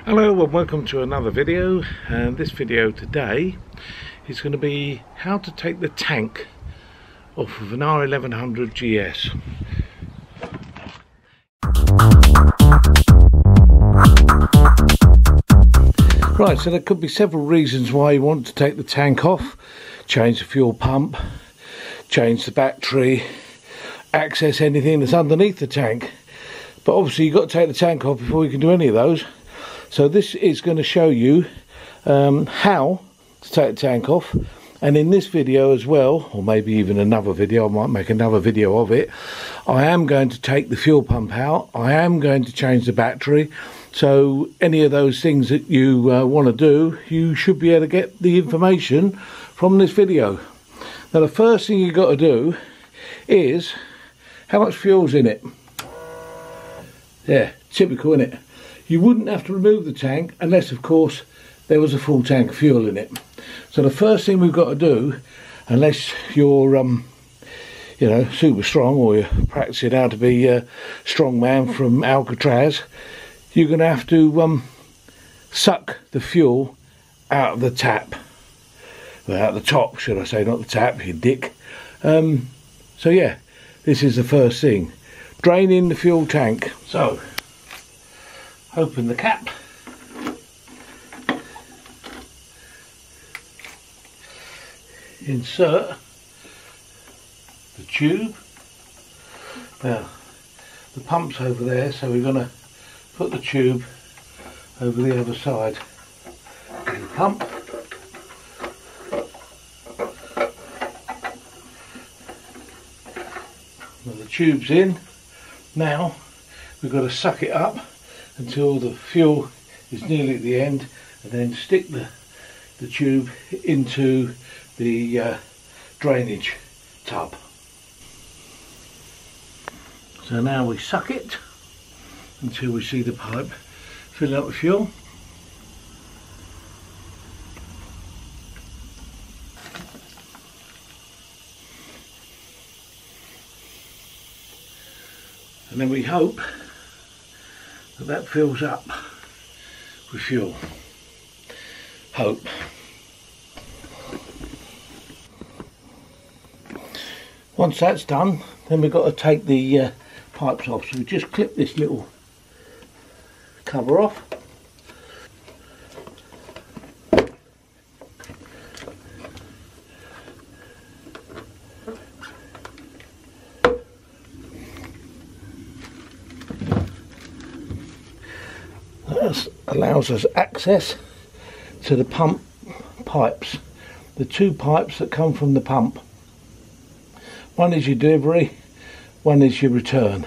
Hello and welcome to another video, and this video today is going to be how to take the tank off of an R1100GS. Right, so there could be several reasons why you want to take the tank off. Change the fuel pump, change the battery, access anything that's underneath the tank. But obviously you've got to take the tank off before you can do any of those. So this is going to show you how to take the tank off, and in this video as well, or maybe even another video, I might make another video of it, I am going to take the fuel pump out, I am going to change the battery. So any of those things that you want to do, you should be able to get the information from this video. Now the first thing you've got to do is, how much fuel's in it? Yeah, typical, innit? You wouldn't have to remove the tank unless, of course, there was a full tank of fuel in it. So the first thing we've got to do, unless you're, you know, super strong, or you're practicing how to be a strong man from Alcatraz, you're going to have to suck the fuel out of the tap. Well, out of the top, should I say, not the tap, you dick. So yeah, this is the first thing. Draining the fuel tank. So, open the cap, insert the tube. Now the pump's over there, so we're going to put the tube over the other side of the pump. Well, the tube's in. Now we've got to suck it up until the fuel is nearly at the end, and then stick the tube into the drainage tub. So now we suck it until we see the pipe fill up with fuel. And then we hope that fills up with fuel. Hope. Once that's done, then we've got to take the pipes off. So we just clip this little cover off. That allows us access to the pump pipes, the two pipes that come from the pump. One is your delivery, one is your return.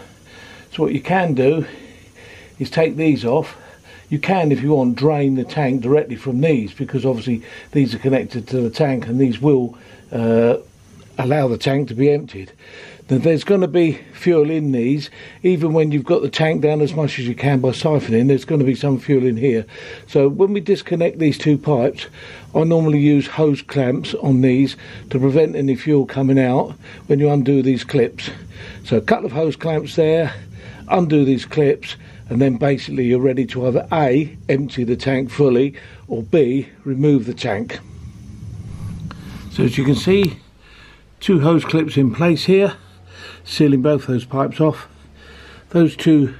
So what you can do is take these off. You can, if you want, drain the tank directly from these, because obviously these are connected to the tank, and these will allow the tank to be emptied. Now, there's going to be fuel in these, even when you've got the tank down as much as you can by siphoning. There's going to be some fuel in here. So when we disconnect these two pipes, I normally use hose clamps on these to prevent any fuel coming out when you undo these clips. So a couple of hose clamps there, undo these clips, and then basically you're ready to either A, empty the tank fully, or B, remove the tank. So as you can see, two hose clips in place here, sealing both those pipes off. Those two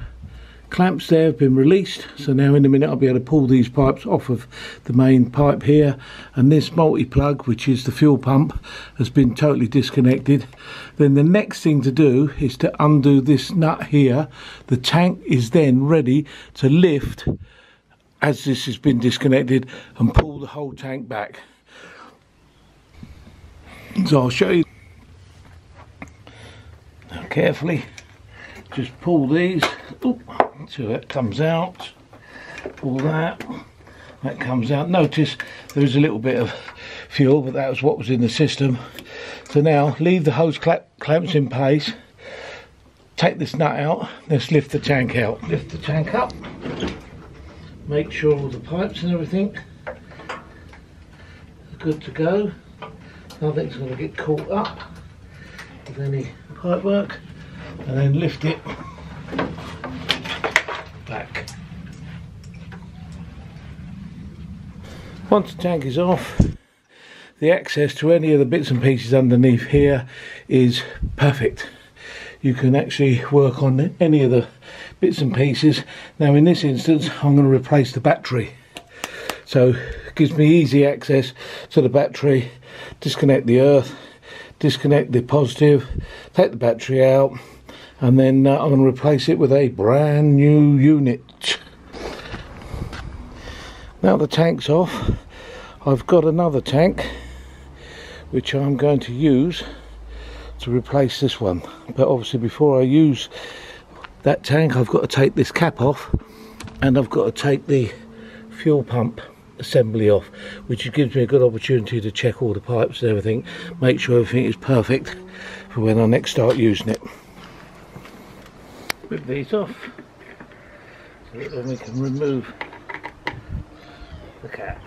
clamps there have been released, so now in a minute I'll be able to pull these pipes off of the main pipe here, and this multi-plug, which is the fuel pump, has been totally disconnected. Then the next thing to do is to undo this nut here. The tank is then ready to lift as this has been disconnected and pull the whole tank back. So I'll show you. Now carefully just pull these until it comes out. Pull that comes out. Notice there is a little bit of fuel, but that was what was in the system. So now leave the hose clamps in place, take this nut out, let's lift the tank out. Lift the tank up, make sure all the pipes and everything are good to go. Nothing's going to get caught up with any pipe work, and then lift it back. Once the tank is off, the access to any of the bits and pieces underneath here is perfect. You can actually work on any of the bits and pieces. Now in this instance I'm going to replace the battery, so it gives me easy access to the battery. Disconnect the earth, disconnect the positive, take the battery out, and then I'm going to replace it with a brand new unit. Now the tank's off, I've got another tank which I'm going to use to replace this one, but obviously before I use that tank I've got to take this cap off, and I've got to take the fuel pump assembly off, which gives me a good opportunity to check all the pipes and everything, make sure everything is perfect for when I next start using it. Rip these off so that then we can remove the cap.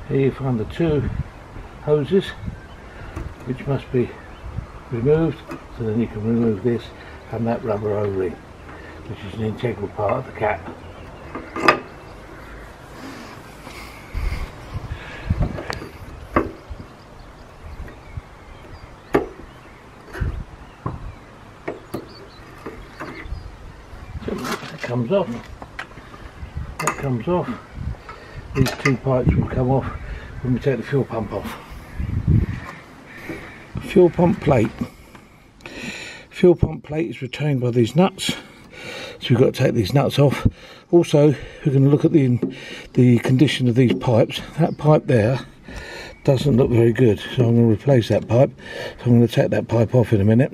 Here you find the two hoses which must be removed, so then you can remove this and that rubber O-ring, which is an integral part of the cap. So that comes off, that comes off. These two pipes will come off when we take the fuel pump off. Fuel pump plate. Fuel pump plate is retained by these nuts, so we've got to take these nuts off. Also, we're going to look at the condition of these pipes. That pipe there doesn't look very good, so I'm going to replace that pipe. So I'm going to take that pipe off in a minute.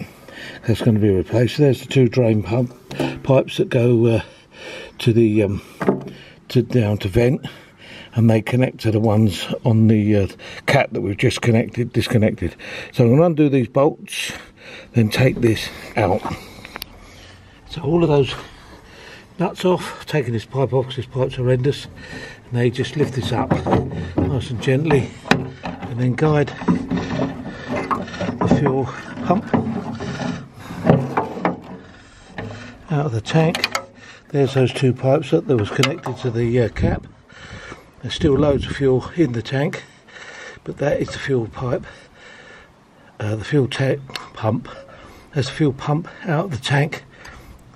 That's going to be replaced. So there's the two drain pipes that go to the down to vent, and they connect to the ones on the cap that we've just disconnected. So I'm going to undo these bolts, then take this out. So all of those nuts off, taking this pipe off because this pipe's horrendous, and they just lift this up nice and gently, and then guide the fuel pump out of the tank. There's those two pipes that was connected to the cap. There's still loads of fuel in the tank, but that is the fuel pipe. The fuel pump. There's the fuel pump out of the tank,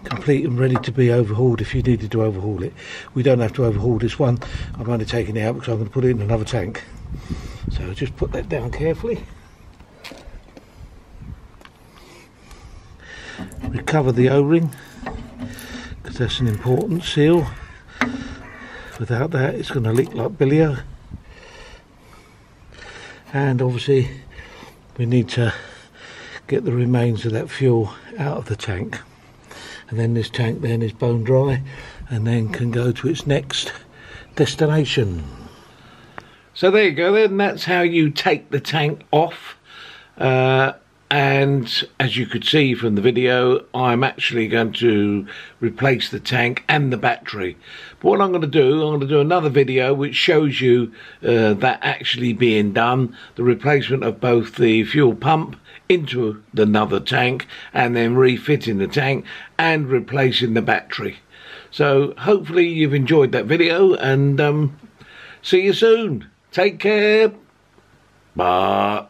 complete and ready to be overhauled if you needed to overhaul it. We don't have to overhaul this one. I'm only taking it out because I'm going to put it in another tank. So just put that down carefully. Recover the O-ring, because that's an important seal. Without that it's going to leak like billio. And obviously we need to get the remains of that fuel out of the tank, and then this tank then is bone dry and then can go to its next destination. So there you go then, that's how you take the tank off. And as you could see from the video, I'm actually going to replace the tank and the battery. But what I'm going to do another video which shows you that actually being done, the replacement of both the fuel pump into another tank, and then refitting the tank and replacing the battery. So hopefully you've enjoyed that video, and see you soon. Take care. Bye.